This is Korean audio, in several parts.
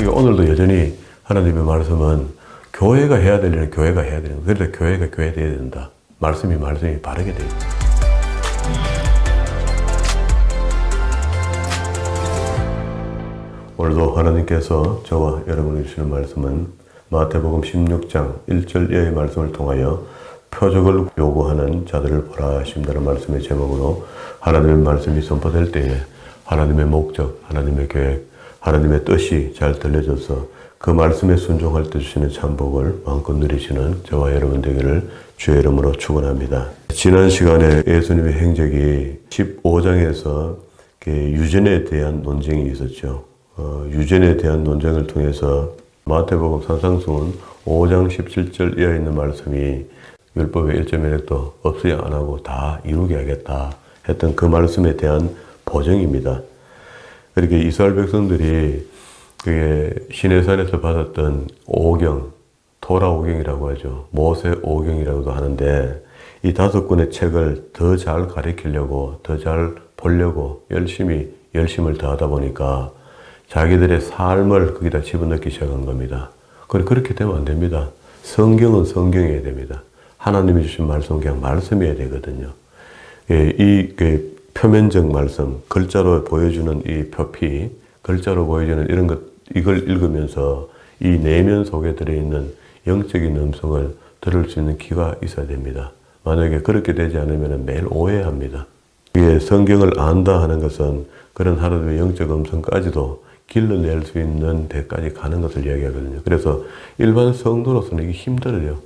그러니까 오늘도 여전히 하나님의 말씀은 교회가 해야 될 일은 교회가 해야 되는 거예요. 그래서 교회가 교회 돼야 된다. 말씀이 바르게 돼야 된다. 오늘도 하나님께서 저와 여러분에게 주시는 말씀은 마태복음 16장 1절 이하의 말씀을 통하여 표적을 요구하는 자들을 보라 하신다는 말씀의 제목으로 하나님의 말씀이 선포될 때에 하나님의 목적, 하나님의 계획, 하나님의 뜻이 잘 들려져서 그 말씀에 순종할 때 주시는 참복을 마음껏 누리시는 저와 여러분 되기를 주의 이름으로 축원합니다. 지난 시간에 예수님의 행적이 15장에서 유전에 대한 논쟁이 있었죠. 유전에 대한 논쟁을 통해서 마태복음 산상수훈 5장 17절 이하에 있는 말씀이 율법의 1.1획도 없어야 안 하고 다 이루게 하겠다 했던 그 말씀에 대한 보정입니다. 그렇게 이스라엘 백성들이 그게 시내산에서 받았던 오경, 토라 오경이라고 하죠. 모세 오경이라고도 하는데 이 5권의 책을 더 잘 가르치려고, 더 잘 보려고 열심을 더하다 보니까 자기들의 삶을 거기다 집어넣기 시작한 겁니다. 그렇게 되면 안 됩니다. 성경은 성경이어야 됩니다. 하나님이 주신 말씀은 그냥 말씀이어야 되거든요. 이 표면적 말씀, 글자로 보여주는 이 표피, 글자로 보여주는 이런 것, 이걸 읽으면서 이 내면 속에 들어있는 영적인 음성을 들을 수 있는 귀가 있어야 됩니다. 만약에 그렇게 되지 않으면 매일 오해합니다. 이게 성경을 안다 하는 것은 그런 하나님의 영적 음성까지도 길러낼 수 있는 데까지 가는 것을 이야기하거든요. 그래서 일반 성도로서는 이게 힘들어요.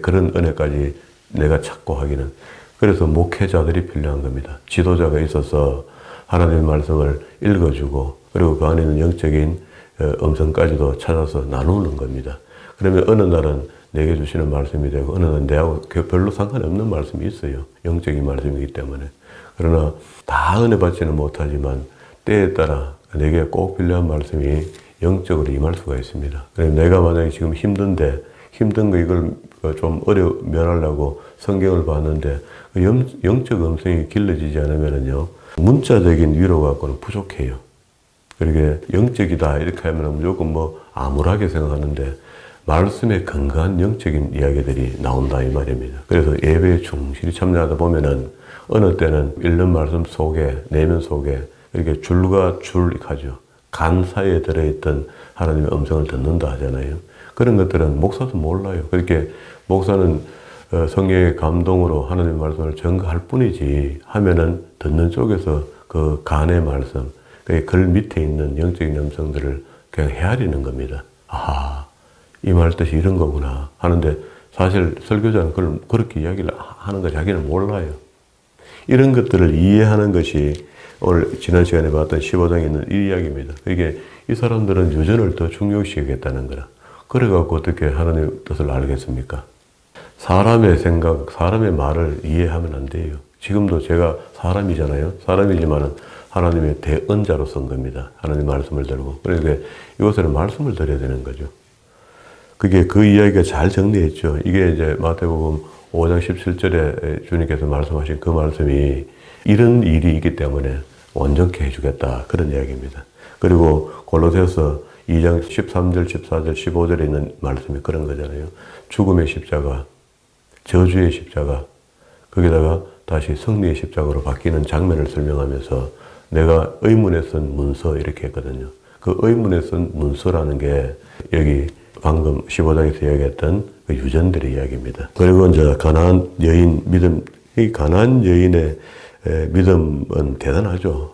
그런 은혜까지 내가 찾고 하기는. 그래서 목회자들이 필요한 겁니다. 지도자가 있어서 하나님의 말씀을 읽어주고 그리고 그 안에 있는 영적인 음성까지도 찾아서 나누는 겁니다. 그러면 어느 날은 내게 주시는 말씀이 되고 어느 날은 내하고 별로 상관이 없는 말씀이 있어요. 영적인 말씀이기 때문에. 그러나 다 은혜 받지는 못하지만 때에 따라 내게 꼭 필요한 말씀이 영적으로 임할 수가 있습니다. 그래서 내가 만약에 지금 힘든 거 이걸 좀 면하려고 성경을 봤는데 영적 음성이 길러지지 않으면요 문자적인 위로 갖고는 부족해요. 그러게 영적이다 이렇게 하면 무조건 암울하게 생각하는데 말씀에 근거한 영적인 이야기들이 나온다 이 말입니다. 그래서 예배에 충실히 참여하다 보면은 어느 때는 읽는 말씀 속에 내면 속에 이렇게 줄과 줄 하죠. 간 사이에 들어있던 하나님의 음성을 듣는다 하잖아요. 그런 것들은 목사도 몰라요. 그렇게 목사는 성령의 감동으로 하나님의 말씀을 전가할 뿐이지 하면은 듣는 쪽에서 그 간의 말씀, 글 밑에 있는 영적인 음성들을 그냥 헤아리는 겁니다. 아하, 이 말 뜻이 이런 거구나 하는데 사실 설교자는 그걸 그렇게 이야기를 하는 거 자기는 몰라요. 이런 것들을 이해하는 것이 오늘 지난 시간에 봤던 15장에 있는 이 이야기입니다. 이게 이 사람들은 유전을 더 중요시하겠다는 거라. 그래갖고 어떻게 하나님의 뜻을 알겠습니까? 사람의 생각, 사람의 말을 이해하면 안 돼요. 지금도 제가 사람이잖아요. 사람이지만은 하나님의 대언자로 쓴 겁니다. 하나님 말씀을 들고. 그러니까 이곳에는 말씀을 드려야 되는 거죠. 그게 그 이야기가 잘 정리했죠. 이게 이제 마태복음 5장 17절에 주님께서 말씀하신 그 말씀이 이런 일이 있기 때문에 온전케 해주겠다. 그런 이야기입니다. 그리고 골로새서 2장 13절, 14절, 15절에 있는 말씀이 그런 거잖아요. 죽음의 십자가, 저주의 십자가, 거기다가 다시 승리의 십자가로 바뀌는 장면을 설명하면서 내가 의문에 쓴 문서 이렇게 했거든요. 그 의문에 쓴 문서라는 게 여기 방금 15장에서 이야기했던 그 유전들의 이야기입니다. 그리고 이제 가나안 여인 믿음, 이 가나안 여인의 믿음은 대단하죠.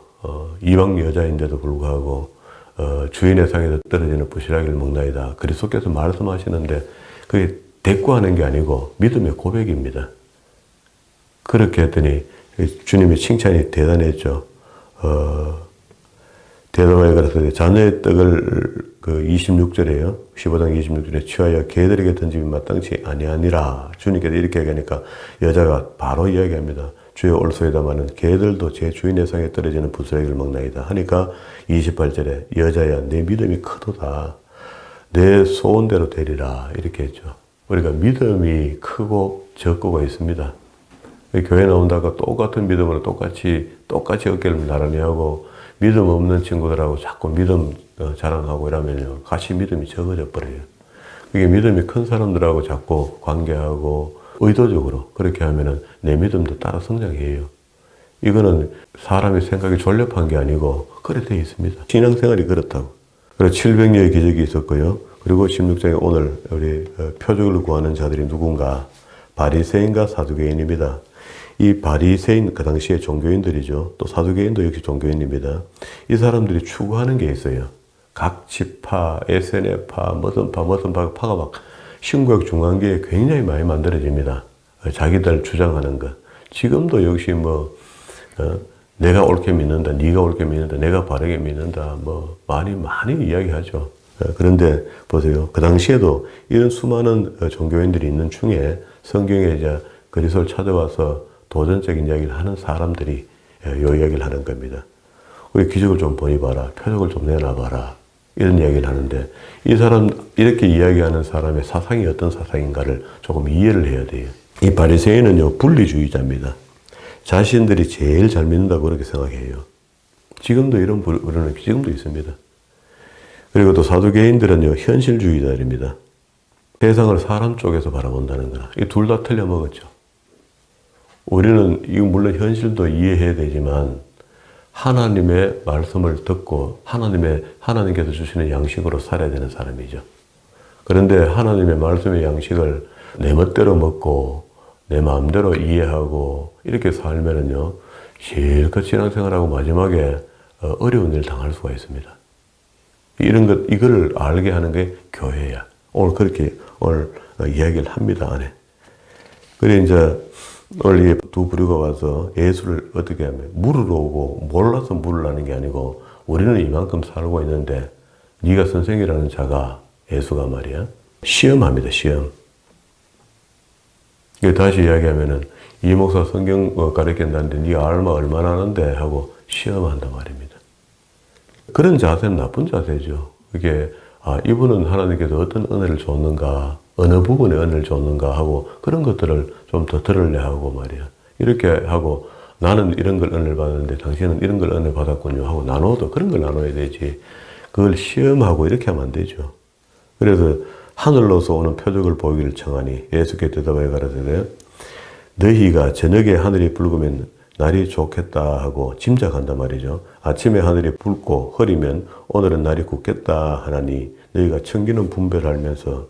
이방 여자인데도 불구하고 주인의 상에서 떨어지는 부시라기를 먹나이다. 그리스도께서 말씀하시는데 그게 대꾸하는 게 아니고 믿음의 고백입니다. 그렇게 했더니 주님의 칭찬이 대단했죠. 대답하여 가라사대 자녀의 떡을 그 26절에요. 15장 26절에 취하여 개들에게 던짐이 마땅치 아니하니라. 주님께서 이렇게 얘기하니까 여자가 바로 이야기합니다. 주여 올소이다마는 개들도 제 주인의 상에 떨어지는 부스러기를 먹나이다. 하니까 28절에 여자야 내 믿음이 크도다. 내 소원대로 되리라. 이렇게 했죠. 우리가 믿음이 크고 적고가 있습니다. 교회 나온다가 똑같은 믿음으로 똑같이 어깨를 나란히 하고 믿음 없는 친구들하고 자꾸 믿음 자랑하고 이러면요. 같이 믿음이 적어져 버려요. 그게 믿음이 큰 사람들하고 자꾸 관계하고 의도적으로 그렇게 하면은 내 믿음도 따라 성장해요. 이거는 사람의 생각이 졸렵한 게 아니고 그래 돼 있습니다. 신앙생활이 그렇다고. 그래서 700여의 기적이 있었고요. 그리고 16장에 오늘 우리 표적을 구하는 자들이 누군가? 바리새인과 사두개인입니다. 이 바리새인 그 당시에 종교인들이죠. 또 사두개인도 역시 종교인입니다. 이 사람들이 추구하는 게 있어요. 각 지파, SNF파, 무슨 파가 막 신구약 중간기에 굉장히 많이 만들어집니다. 자기들 주장하는 것. 지금도 역시 내가 옳게 믿는다, 네가 옳게 믿는다, 내가 바르게 믿는다, 많이 이야기하죠. 그런데 보세요. 그 당시에도 이런 수많은 종교인들이 있는 중에 성경에 이제 그리스도를 찾아와서 도전적인 이야기를 하는 사람들이 이 이야기를 하는 겁니다. 우리 기적을 좀 보니 봐라, 표적을 좀 내놔봐라. 이런 이야기를 하는데 이 사람, 이렇게 이야기하는 사람의 사상이 어떤 사상인가를 조금 이해를 해야 돼요. 이 바리새인은요, 분리주의자입니다. 자신들이 제일 잘 믿는다고 그렇게 생각해요. 지금도 이런 부류는 지금도 있습니다. 그리고 또 사두개인들은요, 현실주의자입니다. 세상을 사람 쪽에서 바라본다는 거나, 이 둘 다 틀려먹었죠. 우리는, 이거 물론 현실도 이해해야 되지만, 하나님의 말씀을 듣고, 하나님께서 주시는 양식으로 살아야 되는 사람이죠. 그런데 하나님의 말씀의 양식을 내 멋대로 먹고, 내 마음대로 이해하고, 이렇게 살면은요, 실컷 신앙생활하고 마지막에 어려운 일을 당할 수가 있습니다. 이거를 알게 하는 게 교회야. 오늘 그렇게 이야기를 합니다, 안에. 그래, 이제, 오늘 이 두 부류가 와서 예수를 어떻게 하면, 물으러 오고, 몰라서 물으라는 게 아니고, 우리는 이만큼 살고 있는데, 네가 선생이라는 자가, 예수가 말이야, 시험합니다, 시험. 다시 이야기하면은, 이 목사 성경 가르친다는데, 네가 얼마나 아는데? 하고 시험한단 말입니다. 그런 자세는 나쁜 자세죠. 이게, 이분은 하나님께서 어떤 은혜를 줬는가, 어느 부분에 은혜를 줬는가 하고, 그런 것들을 좀 더 들으려 하고 말이야. 이렇게 하고, 나는 이런 걸 은혜를 받았는데, 당신은 이런 걸 은혜 받았군요 하고 나눠도 그런 걸 나눠야 되지. 그걸 시험하고 이렇게 하면 안 되죠. 그래서 하늘로서 오는 표적을 보이기를 청하니, 예수께 대답하여 가라사대, 너희가 저녁에 하늘이 붉으면 날이 좋겠다 하고 짐작한단 말이죠. 아침에 하늘이 붉고 흐리면 오늘은 날이 굳겠다 하나니 너희가 청기는 분별하면서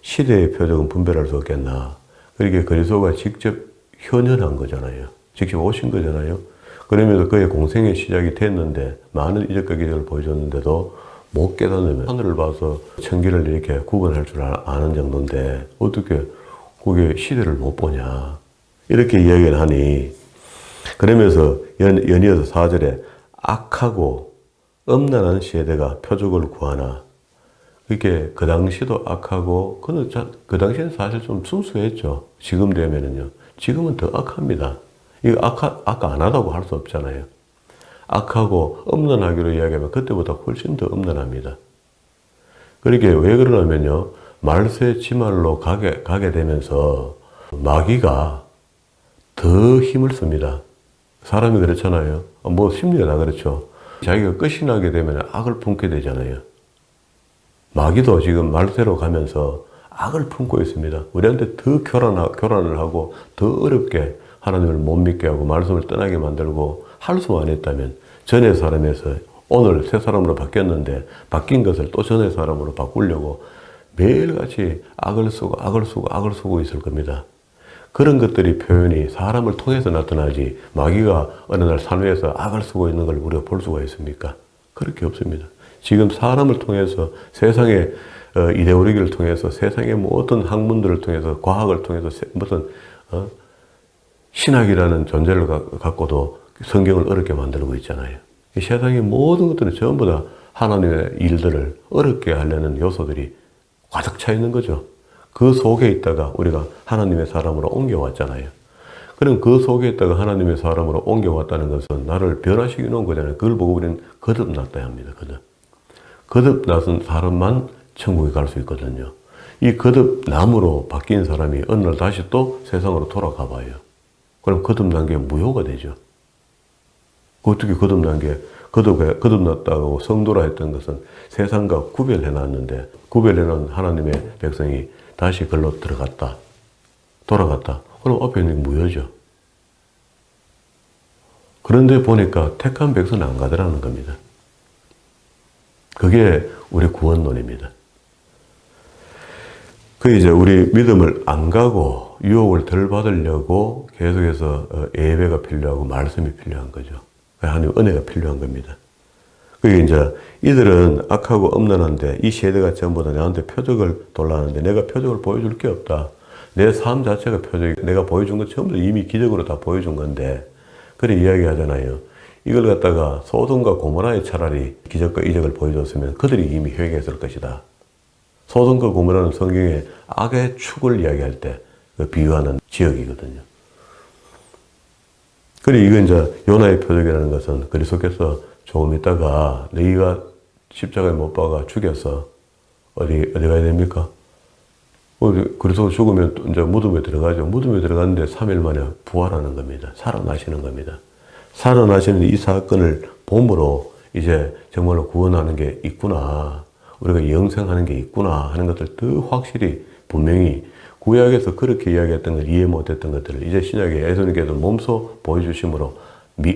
시대의 표적은 분별할 수 없겠나. 그렇게 그리스도가 직접 현현한 거잖아요. 직접 오신 거잖아요. 그러면서 그의 공생의 시작이 됐는데 많은 이적과 기적을 보여줬는데도 못 깨닫으면 하늘을 봐서 청기를 이렇게 구분할 줄 아는 정도인데 어떻게 그게 시대를 못 보냐. 이렇게 이야기를 하니 그러면서 연이어서 4절에 악하고 엄난한 세대가 표적을 구하나. 그게 그 당시도 악하고 그 당시에는 사실 좀 순수했죠. 지금 되면은요. 지금은 더 악합니다. 이거 악 안 하다고 할 수 없잖아요. 악하고 엄난하기로 이야기하면 그때보다 훨씬 더 엄난합니다. 그러게 왜 그러냐면요. 말세 지말로 가게 되면서 마귀가 더 힘을 씁니다. 사람이 그렇잖아요. 심리가 다 그렇죠. 자기가 끝이 나게 되면 악을 품게 되잖아요. 마귀도 지금 말세로 가면서 악을 품고 있습니다. 우리한테 더 교란을 하고 더 어렵게 하나님을 못 믿게 하고 말씀을 떠나게 만들고 할 수만 했다면 전의 사람에서 오늘 새 사람으로 바뀌었는데 바뀐 것을 또 전의 사람으로 바꾸려고 매일같이 악을 쓰고 있을 겁니다. 그런 것들이 표현이 사람을 통해서 나타나지 마귀가 어느 날 산 위에서 악을 쓰고 있는 걸 우리가 볼 수가 있습니까? 그렇게 없습니다. 지금 사람을 통해서 세상의 이데올로기를 통해서 세상의 모든 학문들을 통해서 과학을 통해서 무슨 신학이라는 존재를 갖고도 성경을 어렵게 만들고 있잖아요. 이 세상의 모든 것들은 전부 다 하나님의 일들을 어렵게 하려는 요소들이 가득 차 있는 거죠. 그 속에 있다가 우리가 하나님의 사람으로 옮겨왔잖아요. 그럼 그 속에 있다가 하나님의 사람으로 옮겨왔다는 것은 나를 변화시켜 놓은 거잖아요. 그걸 보고 우리는 거듭났다 합니다. 거듭났은 사람만 천국에 갈 수 있거든요. 이 거듭남으로 바뀐 사람이 어느 날 다시 또 세상으로 돌아가 봐요. 그럼 거듭난 게 무효가 되죠. 어떻게 거듭난 게 거듭났다고 성도라 했던 것은 세상과 구별해놨는데 구별해놓은 하나님의 백성이 다시 글로 들어갔다. 돌아갔다. 그럼 앞에 있는 게 무효죠. 그런데 보니까 택한 백성은 안 가더라는 겁니다. 그게 우리 구원론입니다. 그 이제 우리 믿음을 안 가고 유혹을 덜 받으려고 계속해서 예배가 필요하고 말씀이 필요한 거죠. 하나님 은혜가 필요한 겁니다. 그게 이제 이들은 악하고 엄란한데 이 세대가 전부 다 나한테 표적을 돌라는데 내가 표적을 보여줄 게 없다. 내 삶 자체가 표적이 내가 보여준 것 전부 이미 기적으로 다 보여준 건데 그래 이야기하잖아요. 이걸 갖다가 소돔과 고모라에 차라리 기적과 이적을 보여줬으면 그들이 이미 회개했을 것이다. 소돔과 고모라는 성경에 악의 축을 이야기할 때 비유하는 지역이거든요. 그리고 이건 이제 요나의 표적이라는 것은 그리스도께서 조금 있다가 너희가 십자가에 못 박아 죽여서 어디 가야 됩니까? 그리스도 죽으면 또 이제 무덤에 들어가죠. 무덤에 들어갔는데 3일 만에 부활하는 겁니다. 살아나시는 겁니다. 살아나시는 이 사건을 봄으로 이제 정말로 구원하는 게 있구나. 우리가 영생하는 게 있구나 하는 것들 더 확실히 분명히 구약에서 그렇게 이야기했던 걸 이해 못했던 것들을 이제 신약에 예수님께서 몸소 보여주심으로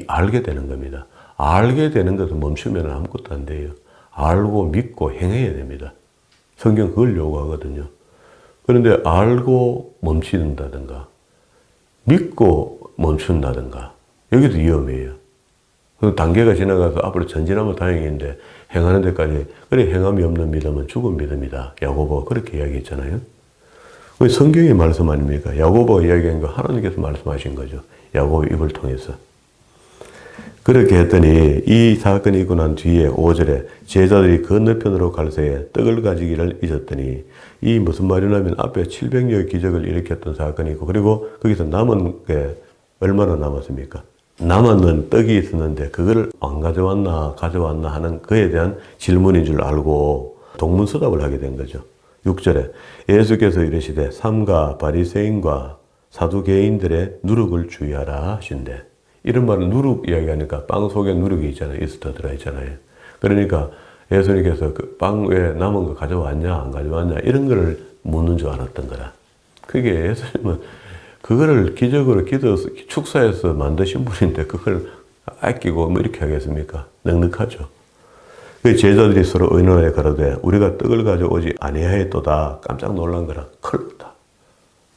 알게 되는 겁니다. 알게 되는 것을 멈추면 아무것도 안 돼요. 알고 믿고 행해야 됩니다. 성경 그걸 요구하거든요. 그런데 알고 멈춘다든가 믿고 멈춘다든가 여기도 위험해요. 그 단계가 지나가서 앞으로 전진하면 다행인데 행하는 데까지 그래 행함이 없는 믿음은 죽은 믿음이다. 야고보가 그렇게 이야기했잖아요. 성경의 말씀 아닙니까? 야고보가 이야기한 거 하나님께서 말씀하신 거죠. 야고보 입을 통해서. 그렇게 했더니 이 사건이 있고 난 뒤에 5절에 제자들이 건너편으로 갈새에 떡을 가지기를 잊었더니 이 무슨 말이냐면 앞에 700여의 기적을 일으켰던 사건이 있고 그리고 거기서 남은 게 얼마나 남았습니까? 남았는 떡이 있었는데 그걸 안 가져왔나 하는 그에 대한 질문인 줄 알고 동문서답을 하게 된 거죠. 6절에 예수께서 이르시되 삼가 바리새인과 사두개인들의 누룩을 주의하라 하신대. 이런 말은 누룩 이야기하니까 빵 속에 누룩이 있잖아요. 이스터 들어있잖아요. 그러니까 예수님께서 그 빵 왜 남은 거 가져왔냐 안 가져왔냐 이런 거를 묻는 줄 알았던 거라. 그게 예수님은 그거를 기적으로 축사해서 만드신 분인데 그걸 아끼고 뭐 이렇게 하겠습니까? 넉넉하죠. 그 제자들이 서로 의논하여 가로되 우리가 떡을 가져오지 아니하였도다. 깜짝 놀란 거라. 큰일 났다.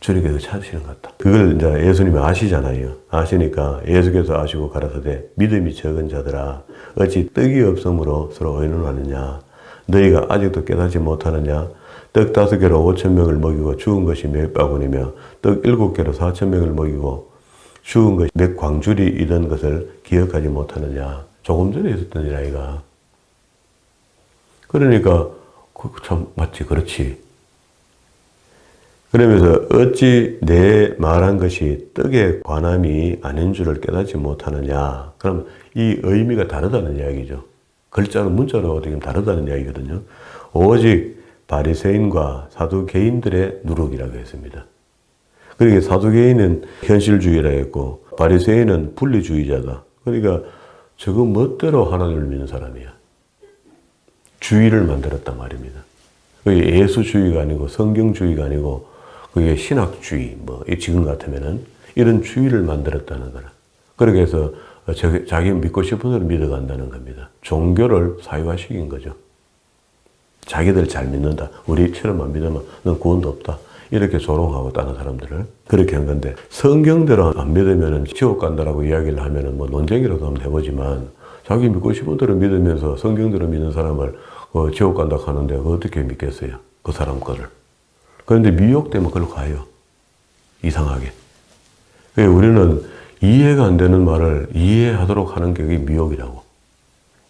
주님께서 찾으시는 것 같다. 그걸 이제 예수님이 아시잖아요. 아시니까 예수께서 아시고 가라사대 믿음이 적은 자들아 어찌 떡이 없으므로 서로 의논하느냐. 너희가 아직도 깨닫지 못하느냐. 떡 5개로 5,000명을 먹이고 죽은 것이 몇 바구니며 떡 7개로 4,000명을 먹이고 죽은 것이 몇 광줄이던 것을 기억하지 못하느냐. 조금 전에 있었던 일 아이가. 그러니까 참 맞지 그렇지. 그러면서 어찌 내 말한 것이 떡의 관함이 아닌 줄을 깨닫지 못하느냐. 그럼 이 의미가 다르다는 이야기죠. 글자로 문자로 어떻게 보면 다르다는 이야기거든요. 오직 바리새인과 사두개인들의 누룩이라고 했습니다. 그러니까 사두개인은 현실주의라 했고 바리새인은 분리주의자다. 그러니까 저거 멋대로 하나님을 믿는 사람이야. 주의를 만들었단 말입니다. 그게 예수주의가 아니고 성경주의가 아니고 그게 신학주의, 지금 같으면은 이런 주의를 만들었다는 거라. 그렇게 해서 자기 믿고 싶은 대로 믿어간다는 겁니다. 종교를 사유화시킨 거죠. 자기들 잘 믿는다. 우리처럼 안 믿으면 넌 구원도 없다. 이렇게 조롱하고 다른 사람들을 그렇게 한 건데 성경대로 안 믿으면 지옥 간다라고 이야기를 하면은 논쟁이라도 한번 해보지만 자기 믿고 싶은 대로 믿으면서 성경대로 믿는 사람을 지옥 간다 하는데 어떻게 믿겠어요? 그 사람 거를. 그런데 미혹되면 그걸로 가요. 이상하게. 우리는 이해가 안 되는 말을 이해하도록 하는 게 미혹이라고.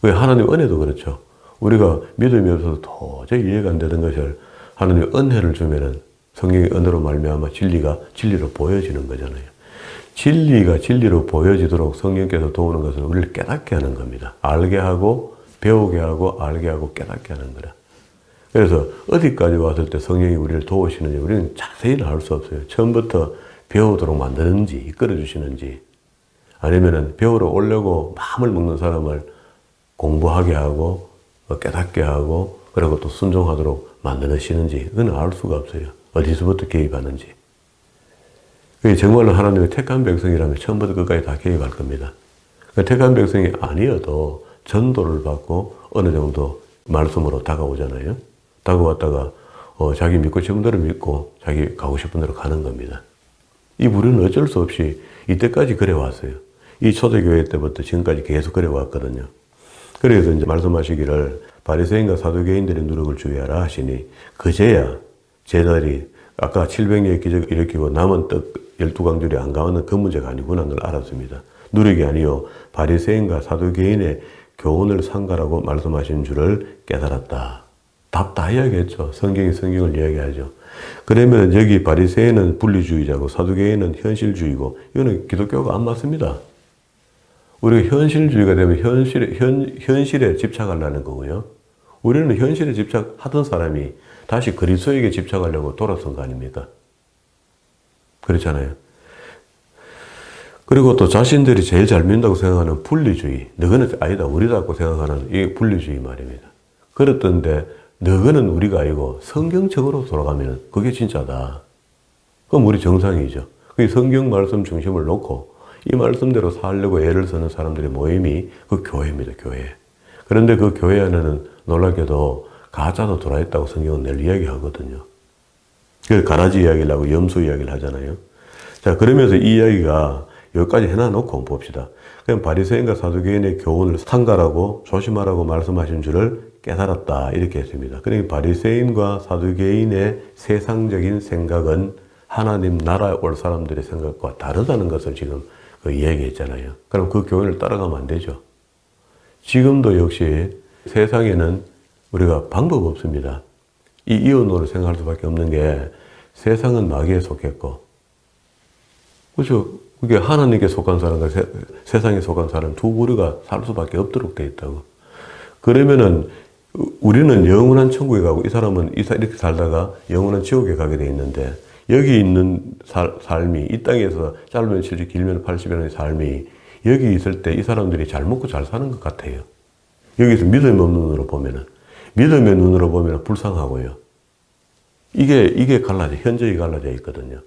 하나님 은혜도 그렇죠. 우리가 믿음이 없어서 도저히 이해가 안 되는 것을 하나님 은혜를 주면은 성경의 은혜로 말미암아 진리가 진리로 보여지는 거잖아요. 진리가 진리로 보여지도록 성령께서 도우는 것은 우리를 깨닫게 하는 겁니다. 알게 하고 배우게 하고 알게 하고 깨닫게 하는 거라. 그래서 어디까지 왔을 때 성령이 우리를 도우시는지 우리는 자세히는 알 수 없어요. 처음부터 배우도록 만드는지 이끌어 주시는지 아니면은 배우러 오려고 마음을 먹는 사람을 공부하게 하고 깨닫게 하고 그리고 또 순종하도록 만드시는지 그건 알 수가 없어요. 어디서부터 개입하는지. 그게 정말로 하나님의 택한 백성이라면 처음부터 끝까지 다 개입할 겁니다. 택한 백성이 아니어도 전도를 받고 어느 정도 말씀으로 다가오잖아요. 다가왔다가 자기 믿고 싶은 대로 믿고 자기 가고 싶은 대로 가는 겁니다. 이 우리는 어쩔 수 없이 이때까지 그래 왔어요. 이 초대교회 때부터 지금까지 계속 그래 왔거든요. 그래서 이제 말씀하시기를 바리새인과 사두개인들의 누룩을 주의하라 하시니 그제야 제자들이 아까 700여의 기적을 일으키고 남은 떡 12강줄이 안 가는 그 문제가 아니구나 걸 알았습니다. 누룩이 아니요 바리새인과 사두개인의 교훈을 상가라고 말씀하신 줄을 깨달았다. 답 다 이야기했죠. 성경이 성경을 이야기하죠. 그러면 여기 바리새인은 분리주의자고 사두개인은 현실주의고 이거는 기독교가 안 맞습니다. 우리가 현실주의가 되면 현실에 집착하려는 거고요. 우리는 현실에 집착하던 사람이 다시 그리스도에게 집착하려고 돌아선 거 아닙니까? 그렇잖아요. 그리고 또 자신들이 제일 잘 믿는다고 생각하는 분리주의. 너희는 아니다, 우리다고 생각하는 이 분리주의 말입니다. 그렇던데 너희는 우리가 아니고 성경적으로 돌아가면 그게 진짜다. 그럼 우리 정상이죠. 그 성경 말씀 중심을 놓고 이 말씀대로 살려고 애를 쓰는 사람들의 모임이 그 교회입니다, 교회. 그런데 그 교회 안에는 놀랍게도 가짜도 들어있다고 성경은 늘 이야기하거든요. 그 가라지 이야기를 하고 염소 이야기를 하잖아요. 자, 그러면서 이 이야기가 여기까지 해놔놓고 봅시다. 그냥 바리새인과 사두개인의 교훈을 상가라고 조심하라고 말씀하신 줄을 깨달았다 이렇게 했습니다. 그러니까 바리새인과 사두개인의 세상적인 생각은 하나님 나라에 올 사람들의 생각과 다르다는 것을 지금 이야기했잖아요. 그럼 그 교훈을 따라가면 안 되죠. 지금도 역시 세상에는 우리가 방법 없습니다. 이 이혼으로 생각할 수밖에 없는 게 세상은 마귀에 속했고, 그렇죠? 그게 하나님께 속한 사람과 세상에 속한 사람 두 부류가 살 수밖에 없도록 돼 있다고. 그러면은 우리는 영원한 천국에 가고 이 사람은 이렇게 살다가 영원한 지옥에 가게 돼 있는데 여기 있는 삶이 이 땅에서 짧으면 70, 길면 80이라는 삶이 여기 있을 때 이 사람들이 잘 먹고 잘 사는 것 같아요. 여기서 믿음의 눈으로 보면은 믿음의 눈으로 보면 불쌍하고요. 이게 갈라져, 현저히 갈라져 있거든요.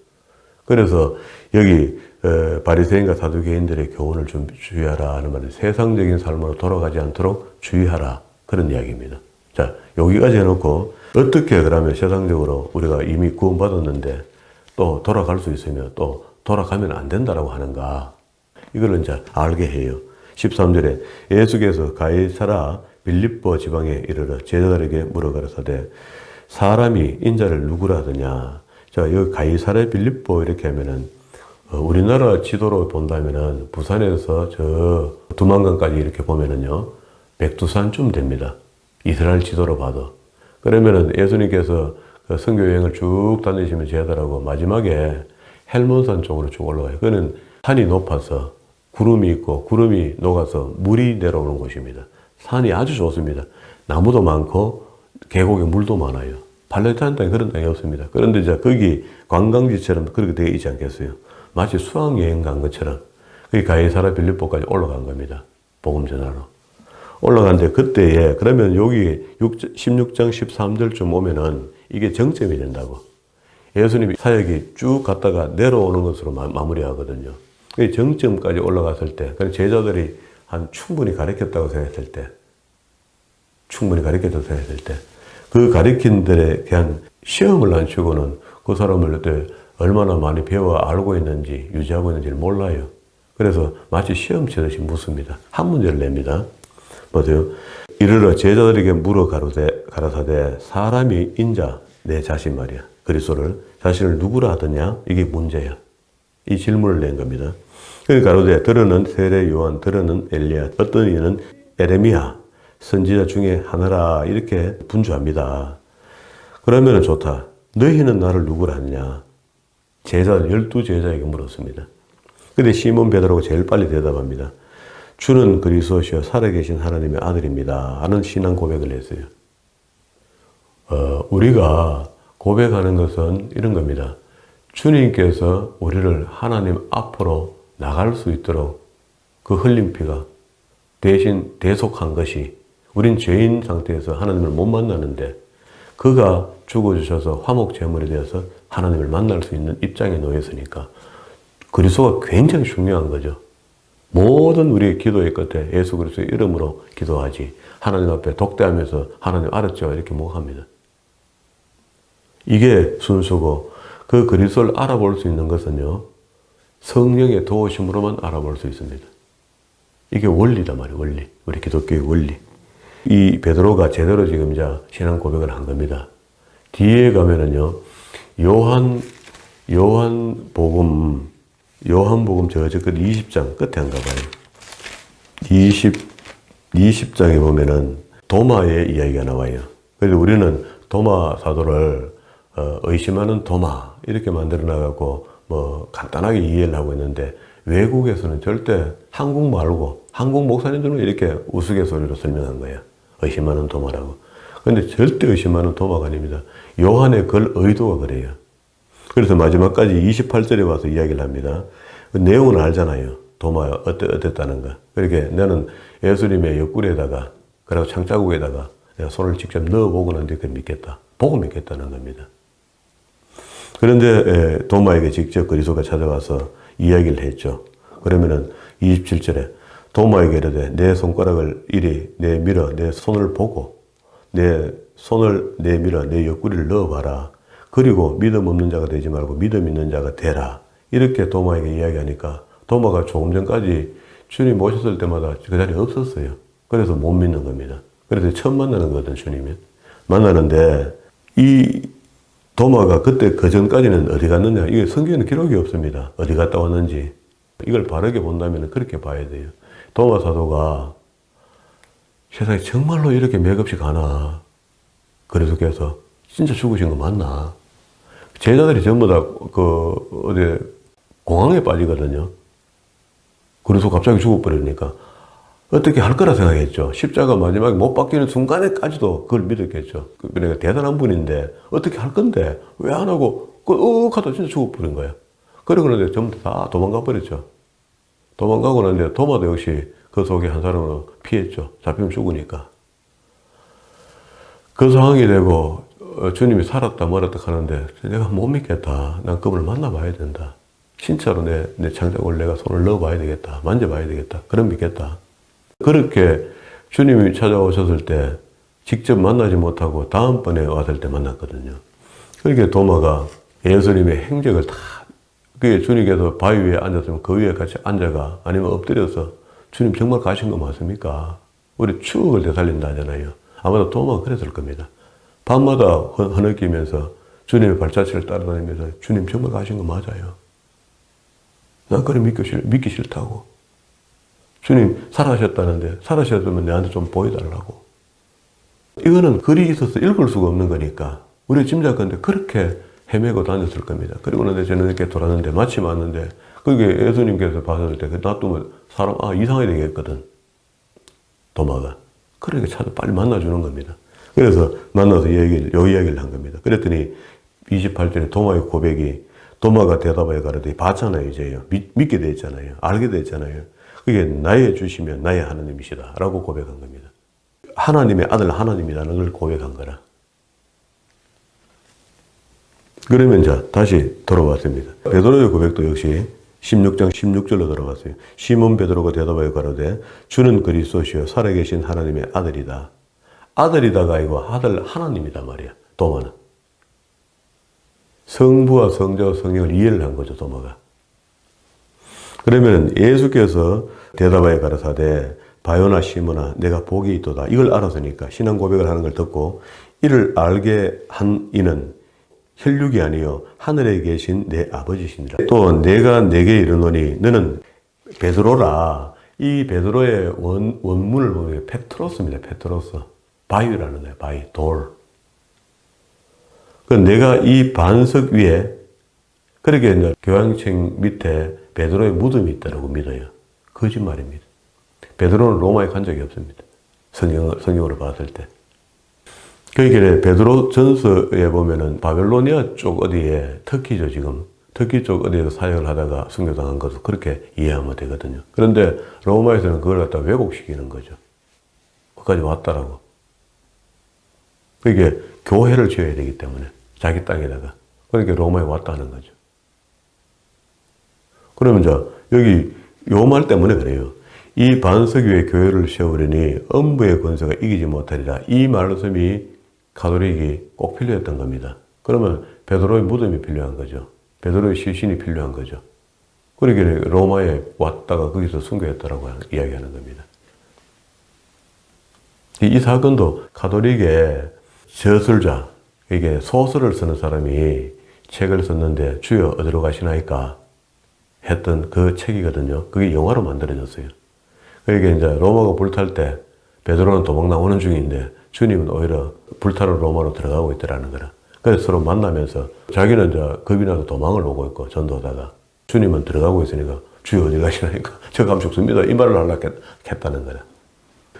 그래서 여기 바리새인과 사두개인들의 교훈을 좀 주의하라 하는 말은 세상적인 삶으로 돌아가지 않도록 주의하라 그런 이야기입니다. 자, 여기까지 해놓고 어떻게 그러면 세상적으로 우리가 이미 구원받았는데 또 돌아갈 수 있으며 또 돌아가면 안 된다라고 하는가 이걸 이제 알게 해요. 13절에 예수께서 가이사라 빌립보 지방에 이르러 제자들에게 물어 가라사대 사람이 인자를 누구라 하더냐. 자, 여기 가이사라 빌립보 이렇게 하면은 우리나라 지도로 본다면은 부산에서 저 두만강까지 이렇게 보면은요 백두산쯤 됩니다. 이스라엘 지도로 봐도. 그러면은 예수님께서 그 선교 여행을 쭉 다니시면 제자들하고 마지막에 헬몬산 쪽으로 쭉 올라가요. 그거는 산이 높아서 구름이 있고 구름이 녹아서 물이 내려오는 곳입니다. 산이 아주 좋습니다. 나무도 많고 계곡에 물도 많아요. 팔레타인 땅에 그런 땅이 없습니다. 그런데 이제 거기 관광지처럼 그렇게 되어 있지 않겠어요? 마치 수학여행 간 것처럼 거기 가이사라 빌립보까지 올라간 겁니다. 복음 전하러. 올라갔는데 그때에 그러면 여기 16장 13절쯤 오면은 이게 정점이 된다고. 예수님이 사역이 쭉 갔다가 내려오는 것으로 마무리하거든요. 그 정점까지 올라갔을 때, 제자들이 한 충분히 가르쳤다고 생각했을 때, 그 가르친들에 대한 시험을 안 치고는 그 사람을 얼마나 많이 배워 알고 있는지, 유지하고 있는지를 몰라요. 그래서 마치 시험 치듯이 묻습니다. 한 문제를 냅니다. 보세요. 이르러 제자들에게 물어 가라사대 사람이 인자, 내 자신 말이야. 그리스도를, 자신을 누구라 하더냐? 이게 문제야. 이 질문을 낸 겁니다. 그러니까 가로되 들으는 세례 요한, 들으는 엘리야, 어떤 이는 에레미야, 선지자 중에 하나라 이렇게 분주합니다. 그러면 좋다. 너희는 나를 누구라 하느냐? 제자 12제자에게 물었습니다. 근데 시몬 베드로가 제일 빨리 대답합니다. 주는 그리스도시여 살아계신 하나님의 아들입니다. 하는 신앙 고백을 했어요. 우리가 고백하는 것은 이런 겁니다. 주님께서 우리를 하나님 앞으로 나갈 수 있도록 그 흘린 피가 대신 대속한 것이 우린 죄인 상태에서 하나님을 못 만나는데 그가 죽어주셔서 화목 제물이 되어서 하나님을 만날 수 있는 입장에 놓였으니까 그리스도가 굉장히 중요한 거죠. 모든 우리의 기도의 끝에 예수 그리스도의 이름으로 기도하지 하나님 앞에 독대하면서 하나님 알았죠 이렇게 목합니다. 이게 순수고 그 그리스도를 알아볼 수 있는 것은요 성령의 도우심으로만 알아볼 수 있습니다. 이게 원리다 말이에요. 원리. 우리 기독교의 원리. 이 베드로가 제대로 지금 이제 신앙 고백을 한 겁니다. 뒤에 가면은요 요한복음 저 끝 20장 끝에 한가 봐요. 20장에 보면은 도마의 이야기가 나와요. 그래서 우리는 도마 사도를 의심하는 도마 이렇게 만들어 나가고 뭐 간단하게 이해를 하고 있는데 외국에서는 절대 한국 말고 한국 목사님들은 이렇게 우스갯소리로 설명한 거예요. 의심하는 도마라고. 그런데 절대 의심하는 도마가 아닙니다. 요한의 글 의도가 그래요. 그래서 마지막까지 28절에 와서 이야기를 합니다. 그 내용은 알잖아요. 도마 어땠다는 거. 그렇게 나는 예수님의 옆구리에다가 그리고 창자국에다가 내가 손을 직접 넣어보고 난 뒤에 그걸 믿겠다. 보고 믿겠다는 겁니다. 그런데 도마에게 직접 그리스도가 찾아와서 이야기를 했죠. 그러면은 27절에 도마에게 이르되 내 손가락을 이리 내밀어 내 손을 보고 내 손을 내밀어 내 옆구리를 넣어봐라. 그리고 믿음 없는 자가 되지 말고 믿음 있는 자가 되라. 이렇게 도마에게 이야기하니까 도마가 조금 전까지 주님 오셨을 때마다 그 자리에 없었어요. 그래서 못 믿는 겁니다. 그래서 처음 만나는 거거든 주님이. 만나는데 이 도마가 그때 그 전까지는 어디 갔느냐. 이게 성경에는 기록이 없습니다. 어디 갔다 왔는지. 이걸 바르게 본다면 그렇게 봐야 돼요. 도마 사도가 세상에 정말로 이렇게 맥없이 가나. 그리스도께서 진짜 죽으신 거 맞나. 제자들이 전부 다 어디 공황에 빠지거든요. 그래서 갑자기 죽어버리니까 어떻게 할 거라 생각했죠. 십자가 마지막에 못 박히는 순간에까지도 그걸 믿었겠죠. 그러니까 대단한 분인데 어떻게 할 건데 왜 안 하고 하다 진짜 죽어버린 거예요. 그러고 나는데 전부 다 도망가 버렸죠. 도망가고 나는데 도마도 역시 그 속에 한 사람은 피했죠. 잡히면 죽으니까. 그 상황이 되고 주님이 살았다 말았다 하는데 내가 못 믿겠다. 난 그분을 만나봐야 된다. 진짜로 내 창자국을 내가 손을 넣어봐야 되겠다. 만져봐야 되겠다. 그럼 믿겠다. 그렇게 주님이 찾아오셨을 때 직접 만나지 못하고 다음번에 왔을 때 만났거든요. 그렇게 도마가 예수님의 행적을 다 그게 주님께서 바위 위에 앉았으면 그 위에 같이 앉아가 아니면 엎드려서 주님 정말 가신 거 맞습니까? 우리 추억을 되살린다 하잖아요. 아마도 도마가 그랬을 겁니다. 밤마다 흐느끼면서 주님의 발자취를 따라다니면서 주님 정말 가신 거 맞아요. 난 그래 믿기 싫다고. 주님 살아하셨다는데 살아하셨으면 내한테 좀 보여달라고. 이거는 글이 있어서 읽을 수가 없는 거니까 우리 짐작건데 그렇게 헤매고 다녔을 겁니다. 그리고 나서 저는 이렇게 돌았는데 마침 왔는데 그게 예수님께서 봤을 때 놔두면 사람 이상하게 되겠거든. 도마가. 그러니까 찾아 빨리 만나주는 겁니다. 그래서 만나서 요 이야기를 한 겁니다. 그랬더니 28절에 도마의 고백이 도마가 대답하여 가로되 봤잖아요 이제요. 믿게 됐잖아요. 알게 됐잖아요. 그게 나의 주시면 나의 하나님이시다 라고 고백한 겁니다. 하나님의 아들 하나님이라는 걸 고백한 거라. 그러면 자 다시 돌아왔습니다. 베드로의 고백도 역시 16장 16절로 들어갔어요. 시몬 베드로가 대답하여 가로되 주는 그리스도시요 살아계신 하나님의 아들이다. 아들이다가 아니고 아들 하나님이다 말이야. 도마는. 성부와 성자와 성령을 이해를 한 거죠. 도마가. 그러면 예수께서 대답하여 가라사대 바요나 시몬아 내가 복이 있도다. 이걸 알았으니까 신앙 고백을 하는 걸 듣고 이를 알게 한 이는 혈육이 아니요 하늘에 계신 내 아버지시니라. 또 내가 내게 이르노니 너는 베드로라. 이 베드로의 원문을 보면 페트로스입니다. 페트로스. 바위라는 거예요. 바위, 돌. 그 내가 이 반석 위에 그렇게 이제 교황청 밑에 베드로의 무덤이 있다고 믿어요. 거짓말입니다. 베드로는 로마에 간 적이 없습니다. 성경으로 봤을 때. 그러니까 베드로 전서에 보면은 바벨로니아 쪽 어디에 터키죠 지금. 터키 쪽 어디에서 사역을 하다가 순교당한 것을 그렇게 이해하면 되거든요. 그런데 로마에서는 그걸 갖다 왜곡시키는 거죠. 거기까지 왔다라고. 그게 교회를 지어야 되기 때문에 자기 땅에다가. 그러니까 로마에 왔다는 거죠. 그러면 이제 여기 요 말 때문에 그래요. 이 반석 위에 교회를 세우려니 음부의 권세가 이기지 못하리라. 이 말씀이 가톨릭이 꼭 필요했던 겁니다. 그러면 베드로의 무덤이 필요한 거죠. 베드로의 시신이 필요한 거죠. 그러기에 로마에 왔다가 거기서 순교했다라고 이야기하는 겁니다. 이 사건도 가톨릭의 저술자, 이게 소설을 쓰는 사람이 책을 썼는데 주여 어디로 가시나이까 했던 그 책이거든요. 그게 영화로 만들어졌어요. 그러니까 이제 로마가 불탈 때 베드로는 도망 나오는 중인데 주님은 오히려 불타는 로마로 들어가고 있더라는 거라. 그래서 서로 만나면서 자기는 이제 겁이 나서 도망을 오고 있고 전도하다가 주님은 들어가고 있으니까 주여 어디 가시나니까 저 가면 죽습니다. 이 말을 하려고 했다는 거라.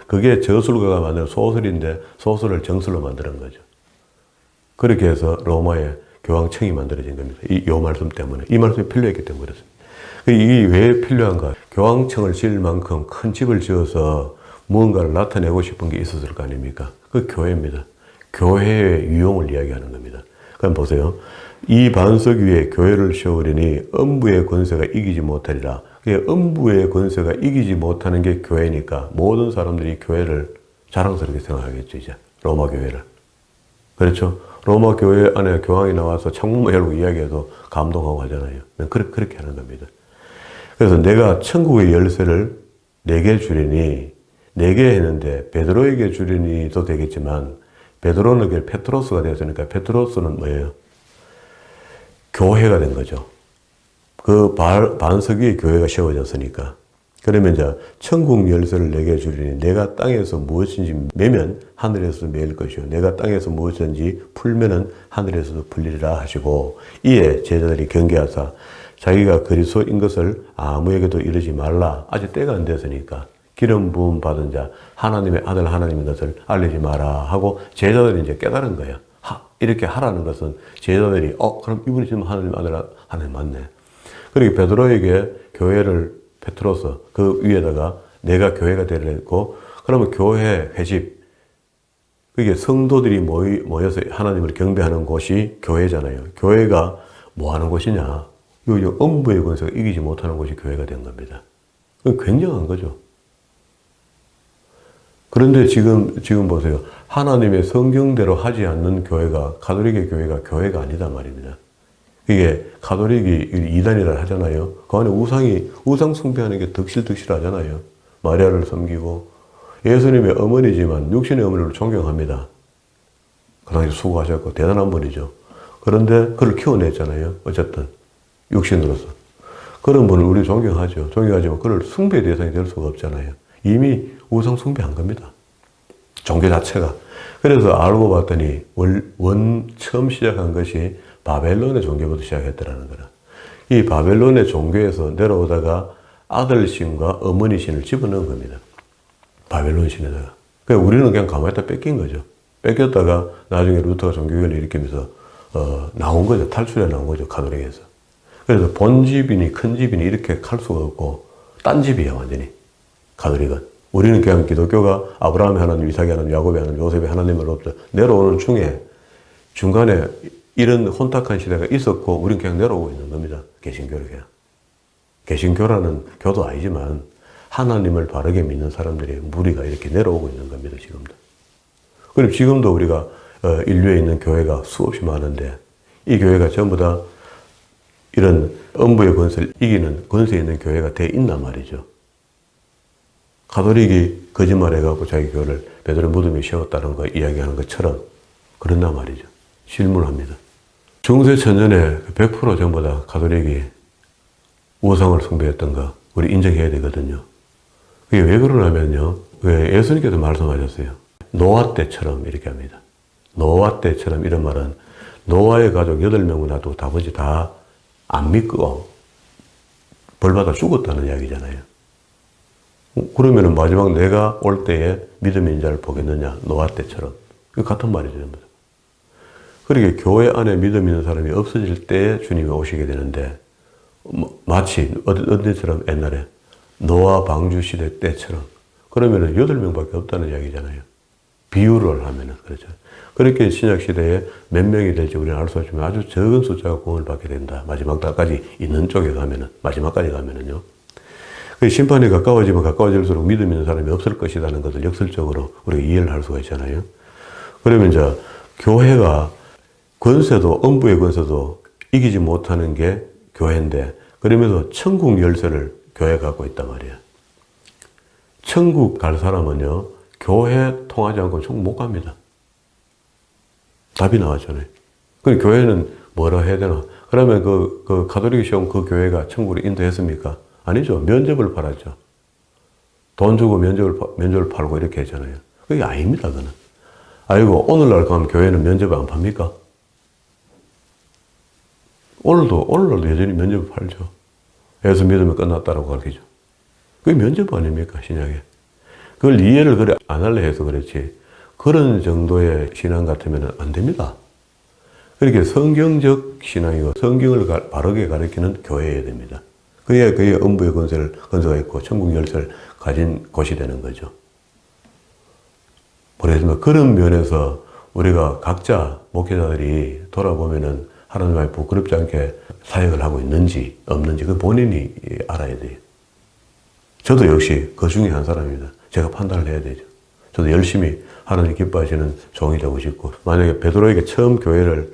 그게 저술가가 만든 소설인데 소설을 정설로 만드는 거죠. 그렇게 해서 로마의 교황청이 만들어진 겁니다. 요 말씀 때문에. 이 말씀이 필요했기 때문에 그렇습니다. 이게 왜 필요한가? 교황청을 지을 만큼 큰 집을 지어서 무언가를 나타내고 싶은 게 있었을 거 아닙니까? 그 교회입니다. 교회의 유용을 이야기하는 겁니다. 그럼 보세요. 이 반석 위에 교회를 세우려니 음부의 권세가 이기지 못하리라. 음부의 권세가 이기지 못하는 게 교회니까 모든 사람들이 교회를 자랑스럽게 생각하겠죠, 이제. 로마 교회를. 그렇죠? 로마 교회 안에 교황이 나와서 창문만 열고 이야기해도 감동하고 하잖아요. 그렇게 하는 겁니다. 그래서 내가 천국의 열쇠를 4개 주리니 4개 했는데 베드로에게 주리니도 되겠지만 베드로는 그게 페트로스가 되었으니까 페트로스는 뭐예요? 교회가 된 거죠. 그 반석 위에 교회가 세워졌으니까. 그러면 이제 천국 열쇠를 4개 주리니 내가 땅에서 무엇인지 매면 하늘에서 매일 것이요. 내가 땅에서 무엇인지 풀면은 하늘에서도 풀리리라 하시고 이에 제자들이 경계하사 자기가 그리스도인 것을 아무에게도 이르지 말라. 아직 때가 안 됐으니까 기름 부음 받은 자 하나님의 아들 하나님인 것을 알리지 마라 하고 제자들이 이제 깨달은 거예요. 이렇게 하라는 것은 제자들이 그럼 이분이 지금 하나님 아들 하나님 맞네. 그리고 베드로에게 교회를 페트로스 그 위에다가 내가 교회가 되려 했고 그러면 교회 회집 그게 성도들이 모여서 하나님을 경배하는 곳이 교회잖아요. 교회가 뭐 하는 곳이냐? 요 음부의 권세가 이기지 못하는 곳이 교회가 된 겁니다. 굉장한 거죠. 그런데 지금 보세요. 하나님의 성경대로 하지 않는 교회가 가톨릭의 교회가 아니다 말입니다. 이게 가톨릭이 이단이라 하잖아요. 그 안에 우상 숭배하는 게 덕실하잖아요. 마리아를 섬기고 예수님의 어머니지만 육신의 어머니를 존경합니다. 그 당시 수고하셨고 대단한 분이죠. 그런데 그를 키워냈잖아요. 어쨌든 육신으로서. 그런 분을 우리 존경하죠. 존경하지만 그를 숭배 대상이 될 수가 없잖아요. 이미 우상 숭배한 겁니다. 종교 자체가. 그래서 알고 봤더니 처음 시작한 것이 바벨론의 종교부터 시작했더라는 거라. 이 바벨론의 종교에서 내려오다가 아들 신과 어머니 신을 집어넣은 겁니다. 바벨론 신에다가. 그러니까 우리는 그냥 가만히 있다 뺏긴 거죠. 뺏겼다가 나중에 루터가 종교개혁을 일으키면서 나온 거죠. 탈출해 나온 거죠. 가톨릭에서. 그래서 본집이니 큰 집이니 이렇게 갈 수가 없고 딴 집이야 완전히. 가톨릭은. 우리는 그냥 기독교가 아브라함의 하나님, 이삭의 하나님, 야곱의 하나님, 요셉의 하나님으로부터 내려오는 중에 중간에 이런 혼탁한 시대가 있었고 우리는 그냥 내려오고 있는 겁니다. 개신교를 그냥. 개신교라는 교도 아니지만 하나님을 바르게 믿는 사람들의 무리가 이렇게 내려오고 있는 겁니다. 지금도. 그럼 지금도 우리가 인류에 있는 교회가 수없이 많은데 이 교회가 전부 다 이런 음부의 권세를 이기는 권세 있는 교회가 돼 있단 말이죠. 가톨릭이 거짓말해갖고 자기 교회를 베드로 무덤에 세웠다는 거 이야기하는 것처럼 그런단 말이죠. 실물합니다. 중세 천년에 100% 전부 다 가톨릭이 우상을 숭배했던 거 우리 인정해야 되거든요. 그게 왜 그러냐면요. 왜 예수님께서 말씀하셨어요. 노아 때처럼 이렇게 합니다. 노아 때처럼 이런 말은 노아의 가족 8명을 놔두고 나머지 다 안 믿고 벌받아 죽었다는 이야기잖아요. 그러면은 마지막 내가 올 때에 믿음의 인자를 보겠느냐. 노아 때처럼. 그 같은 말이죠. 그렇게 교회 안에 믿음 있는 사람이 없어질 때 주님이 오시게 되는데, 마치 어디처럼 옛날에 노아 방주 시대 때처럼, 그러면은 8명밖에 없다는 이야기잖아요. 비유를 하면은 그렇죠. 그렇게 신약 시대에 몇 명이 될지 우리는 알 수 없지만 아주 적은 숫자가 구원을 받게 된다. 마지막까지 있는 쪽에 가면은, 마지막까지 가면은요. 그 심판이 가까워지면 가까워질수록 믿음 있는 사람이 없을 것이라는 것을 역설적으로 우리가 이해를 할 수가 있잖아요. 그러면 이제 교회가 권세도, 음부의 권세도 이기지 못하는 게 교회인데, 그러면서 천국 열쇠를 교회가 갖고 있단 말이에요. 천국 갈 사람은요, 교회 통하지 않고 천국 못 갑니다. 답이 나왔잖아요. 그럼 교회는 뭐라 해야 되나? 그러면 그 가톨릭 시험 그 교회가 천국으로 인도했습니까? 아니죠. 면접을 팔았죠. 돈 주고 면접을 팔고 이렇게 했잖아요. 그게 아닙니다, 그거는. 아이고, 오늘날 가면 교회는 면접을 안 팝니까? 오늘날도 여전히 면접을 팔죠. 예수 믿으면 끝났다라고 가르치죠. 그게 면접 아닙니까, 신약에? 그걸 이해를 그래 안 하려 해서 그렇지. 그런 정도의 신앙 같으면 안 됩니다. 그렇게 성경적 신앙이고 성경을 바르게 가르치는 교회여야 됩니다. 그래야 그의 음부의 권세가 있고 천국 열쇠를 가진 곳이 되는 거죠. 그래서 그런 면에서 우리가 각자 목회자들이 돌아보면은 하나님 앞에 부끄럽지 않게 사역을 하고 있는지 없는지 그 본인이 알아야 돼요. 저도 역시 그 중에 한 사람입니다. 제가 판단을 해야 되죠. 저도 열심히 하나님 기뻐하시는 종이 되고 싶고, 만약에 베드로에게 처음 교회를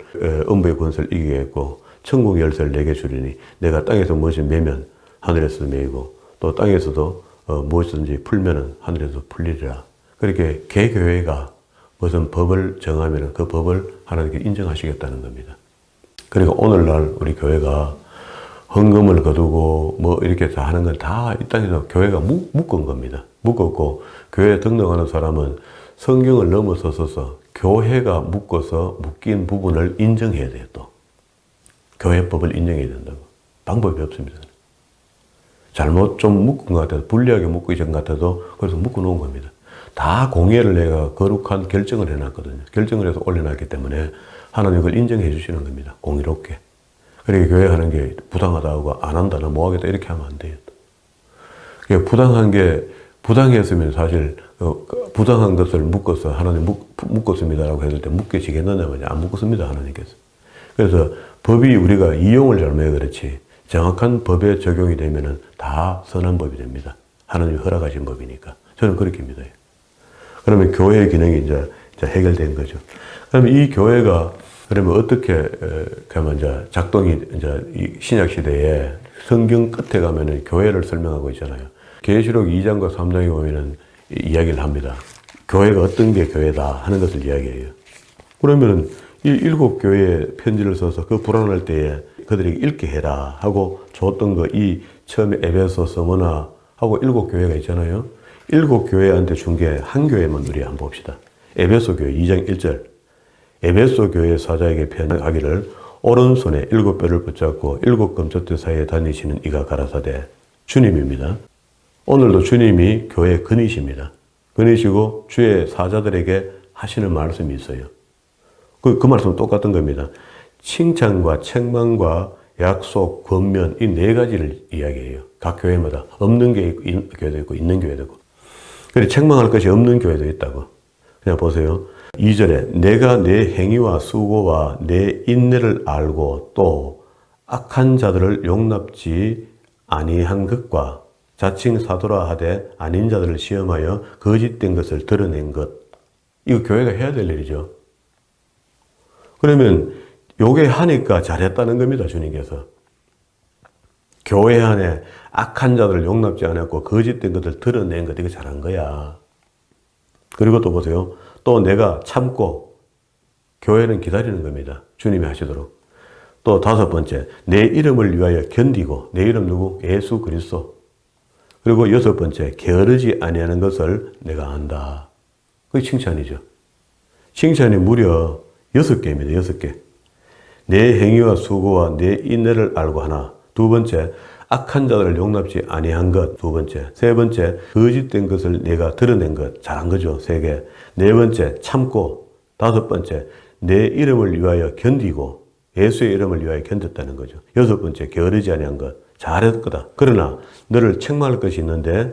음부의 권세를 이기게 했고 천국 열쇠를 내게 주리니 내가 땅에서 무엇을 매면 하늘에서도 매이고 또 땅에서도 무엇이든지 풀면은 하늘에서 풀리리라. 그렇게 개교회가 무슨 법을 정하면 그 법을 하나님께 인정하시겠다는 겁니다. 그리고 오늘날 우리 교회가 헌금을 거두고 뭐 이렇게 다 하는 건 다 이 땅에서 교회가 묶은 겁니다. 묶었고 교회에 등록하는 사람은 성경을 넘어서서 교회가 묶인 부분을 인정해야 돼요. 또 교회법을 인정해야 된다고. 방법이 없습니다. 잘못 좀 묶은 것 같아도, 불리하게 묶고 있는 것 같아도 그래서 묶어 놓은 겁니다. 다 공예를 내가 거룩한 결정을 해놨거든요. 결정을 해서 올려놨기 때문에 하나님 그걸 인정해 주시는 겁니다. 공의롭게. 그러니까 교회 하는 게 부당하다고 안 한다, 나 뭐 하겠다 이렇게 하면 안 돼요. 부당했으면 사실 부당한 것을 묶어서 하나님 묶었습니다라고 했을 때 묶여지겠느냐 말이야. 안 묶었습니다, 하나님께서. 그래서 법이 우리가 이용을 잘못해 그렇지 정확한 법에 적용이 되면은 다 선한 법이 됩니다. 하나님이 허락하신 법이니까. 저는 그렇게 믿어요. 그러면 교회의 기능이 이제 해결된 거죠. 그러면 이 교회가 그러면 어떻게 그러면 이제 작동이 이제 이 신약 시대에 성경 끝에 가면은 교회를 설명하고 있잖아요. 계시록 2장과 3장에 보면은 이야기를 합니다. 교회가 어떤 게 교회다 하는 것을 이야기해요. 그러면은 이 7교회에 편지를 써서 그 불안할 때에 그들에게 읽게 해라 하고 줬던 거, 이 처음에 에베소, 스무나 하고 7교회가 있잖아요. 7교회한테 준 게 한 교회만 우리 한번 봅시다. 에베소 교회 2장 1절. 에베소 교회 사자에게 편하기를 오른손에 7뼈를 붙잡고 7금쪽대 사이에 다니시는 이가 가라사대. 주님입니다. 오늘도 주님이 교회의 근이십니다. 근이시고 주의 사자들에게 하시는 말씀이 있어요. 그 말씀은 똑같은 겁니다. 칭찬과 책망과 약속, 권면 이 4가지를 이야기해요. 각 교회마다 없는 교회도 있고 있는 교회도 있고. 그래 책망할 것이 없는 교회도 있다고. 그냥 보세요. 2절에 내가 내 행위와 수고와 내 인내를 알고 또 악한 자들을 용납지 아니한 것과 자칭 사도라 하되 아닌 자들을 시험하여 거짓된 것을 드러낸 것. 이거 교회가 해야 될 일이죠. 그러면 요게 하니까 잘했다는 겁니다, 주님께서. 교회 안에 악한 자들을 용납지 않았고 거짓된 것을 드러낸 것, 이거 잘한 거야. 그리고 또 보세요. 또 내가 참고 교회는 기다리는 겁니다. 주님이 하시도록. 또 5번째, 내 이름을 위하여 견디고, 내 이름 누구? 예수 그리스도. 그리고 6번째, 게으르지 아니하는 것을 내가 안다. 그게 칭찬이죠. 칭찬이 무려 6개입니다. 6개. 내 행위와 수고와 내 인내를 알고 하나. 2번째, 악한 자들을 용납지 아니한 것. 2번째. 3번째, 거짓된 것을 내가 드러낸 것. 잘한 거죠. 3개. 4번째, 참고. 5번째, 내 이름을 위하여 견디고 예수의 이름을 위하여 견뎠다는 거죠. 6번째, 게으르지 아니한 것. 잘했거다. 그러나 너를 책망할 것이 있는데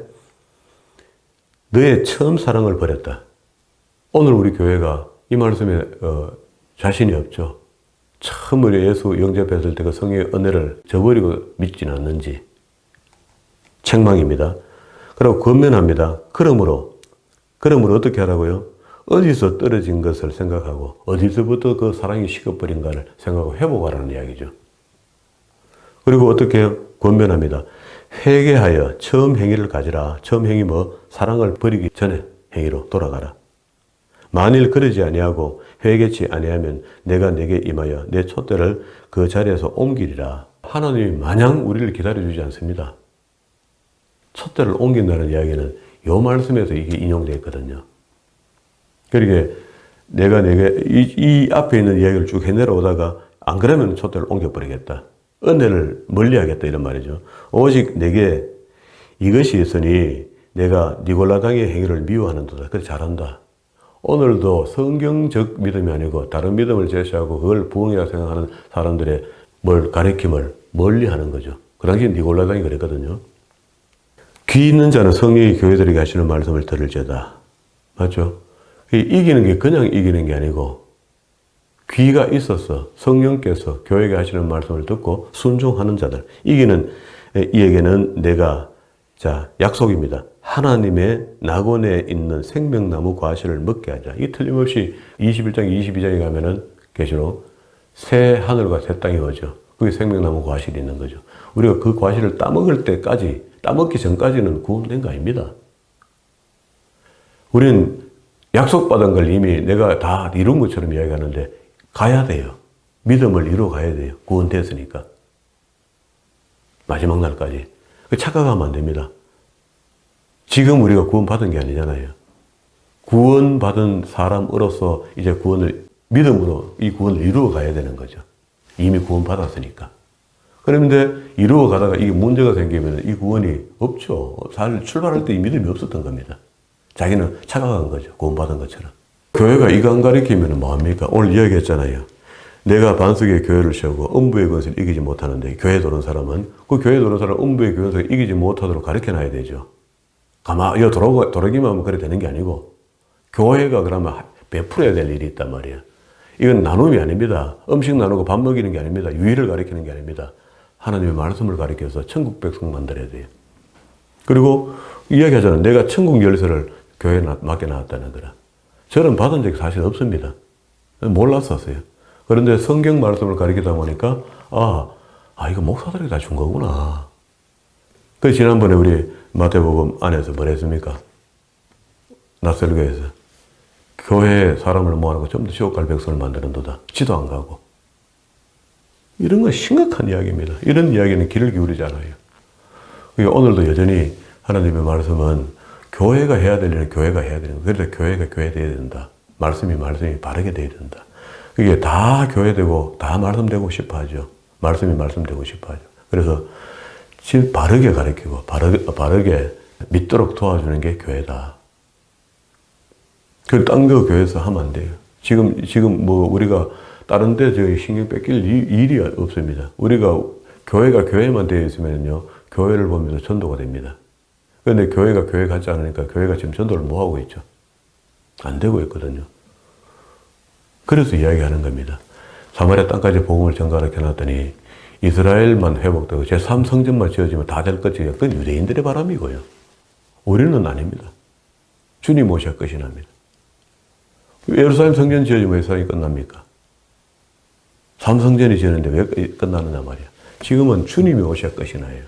너의 처음 사랑을 버렸다. 오늘 우리 교회가 이 말씀에 자신이 없죠. 처음 우리 예수 영접했을 때 그 성령의 은혜를 저버리고 믿지는 않는지 책망입니다. 그리고 권면합니다. 그러므로 어떻게 하라고요? 어디서 떨어진 것을 생각하고 어디서부터 그 사랑이 식어버린가를 생각하고 회복하라는 이야기죠. 그리고 어떻게 권면합니다. 회개하여 처음 행위를 가지라. 처음 행위 사랑을 버리기 전에 행위로 돌아가라. 만일 그러지 아니하고 회개치 아니하면 내가 내게 임하여 내 촛대를 그 자리에서 옮기리라. 하나님이 마냥 우리를 기다려주지 않습니다. 촛대를 옮긴다는 이야기는 이 말씀에서 이게 인용되어 있거든요. 그러니까 내가 내게 이 앞에 있는 이야기를 쭉 해내려오다가 안 그러면 촛대를 옮겨버리겠다. 은혜를 멀리하겠다 이런 말이죠. 오직 내게 이것이 있으니 내가 니골라당의 행위를 미워하는도다. 그래 잘한다. 오늘도 성경적 믿음이 아니고 다른 믿음을 제시하고 그걸 부흥이라고 생각하는 사람들의 가리킴을 멀리하는 거죠. 그 당시 니골라당이 그랬거든요. 귀 있는 자는 성령이 교회들에게 하시는 말씀을 들을지어다. 맞죠? 이기는 게 그냥 이기는 게 아니고 귀가 있어서 성령께서 교회에 하시는 말씀을 듣고 순종하는 자들. 이에게는 내가 약속입니다. 하나님의 낙원에 있는 생명나무 과실을 먹게 하자. 이 틀림없이 21장, 22장에 가면은 계시록 새 하늘과 새 땅이 오죠. 그게 생명나무 과실이 있는 거죠. 우리가 그 과실을 따먹기 전까지는 구원된 거 아닙니다. 우리는 약속받은 걸 이미 내가 다 이룬 것처럼 이야기하는데 가야 돼요. 믿음을 이루어 가야 돼요. 구원됐으니까. 마지막 날까지. 착각하면 안 됩니다. 지금 우리가 구원받은 게 아니잖아요. 구원받은 사람으로서 이제 믿음으로 이 구원을 이루어 가야 되는 거죠. 이미 구원받았으니까. 그런데 이루어 가다가 이게 문제가 생기면 이 구원이 없죠. 출발할 때 이 믿음이 없었던 겁니다. 자기는 착각한 거죠. 구원받은 것처럼. 교회가 이거 안 가르치면 뭐합니까? 오늘 이야기했잖아요. 내가 반석의 교회를 세우고 음부의 권세를 이기지 못하는데 교회 도는 사람은 그 교회 도는 사람은 음부의 권세를 이기지 못하도록 가르쳐놔야 되죠. 가만히 도르기만 하면 그래 되는 게 아니고 교회가 그러면 베풀어야 될 일이 있단 말이에요. 이건 나눔이 아닙니다. 음식 나누고 밥 먹이는 게 아닙니다. 유의를 가르치는 게 아닙니다. 하나님의 말씀을 가르쳐서 천국 백성 만들어야 돼요. 그리고 이야기하잖아요. 내가 천국 열쇠를 교회에 맡겨놨다는 거라. 저는 받은 적이 사실 없습니다. 몰랐었어요. 그런데 성경 말씀을 가르치다 보니까 이거 목사들이 다 준 거구나. 그 지난번에 우리 마태복음 안에서 뭘 했습니까? 낯설교에서 교회 사람을 모아놓고 좀 더 지옥 갈 백성을 만드는도다. 지도 안 가고. 이런 건 심각한 이야기입니다. 이런 이야기는 귀를 기울이지 않아요. 오늘도 여전히 하나님의 말씀은 교회가 해야 될 일은 교회가 해야 되는 거예요. 그래서 교회가 교회 돼야 된다. 말씀이 바르게 돼야 된다. 그게 다 교회되고 다 말씀되고 싶어 하죠. 말씀이 말씀되고 싶어 하죠. 그래서 진 바르게 가르치고 바르게 믿도록 도와주는 게 교회다. 딴 거 교회에서 하면 안 돼요. 지금 우리가 다른 데 신경 뺏길 일이 없습니다. 우리가 교회가 교회만 되어 있으면요, 교회를 보면서 전도가 됩니다. 그런데 교회가 교회 같지 않으니까 교회가 지금 전도를 못 하고 있죠. 안 되고 있거든요. 그래서 이야기하는 겁니다. 사마리아 땅까지 복음을 전가하게 해놨더니 이스라엘만 회복되고 제3성전만 지어지면 다 될 것이에요. 그건 유대인들의 바람이고요. 우리는 아닙니다. 주님 오셔야 끝이 납니다. 예루살렘 성전 지어지면 왜 세상이 끝납니까? 3성전이 지었는데 왜 끝나느냐 말이야. 지금은 주님이 오셔야 끝이 나요.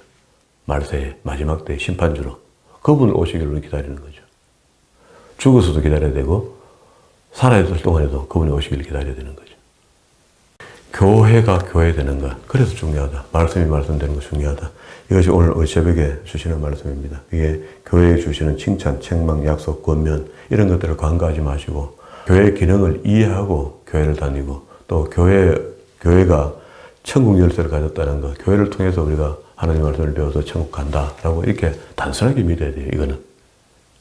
말세에 마지막 때 심판주로 그분 오시기를 기다리는 거죠. 죽어서도 기다려야 되고 살아있을 동안에도 그분이 오시기를 기다려야 되는 거죠. 교회가 교회되는 것, 그래서 중요하다. 말씀이 말씀되는 거 중요하다. 이것이 오늘 새벽에 주시는 말씀입니다. 이게 교회에 주시는 칭찬, 책망, 약속, 권면 이런 것들을 간과하지 마시고 교회의 기능을 이해하고 교회를 다니고 또 교회가 천국 열쇠를 가졌다는 것, 교회를 통해서 우리가 하나님 말씀을 배워서 천국 간다라고 이렇게 단순하게 믿어야 돼요. 이거는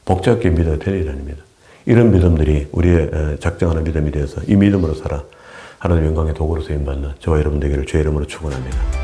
복잡하게 믿어야 될 일 아닙니다. 이런 믿음들이 우리의 작정하는 믿음이 되어서 이 믿음으로 살아 하나님 영광의 도구로 쓰임받는 저와 여러분 되기를 주의 이름으로 축원합니다.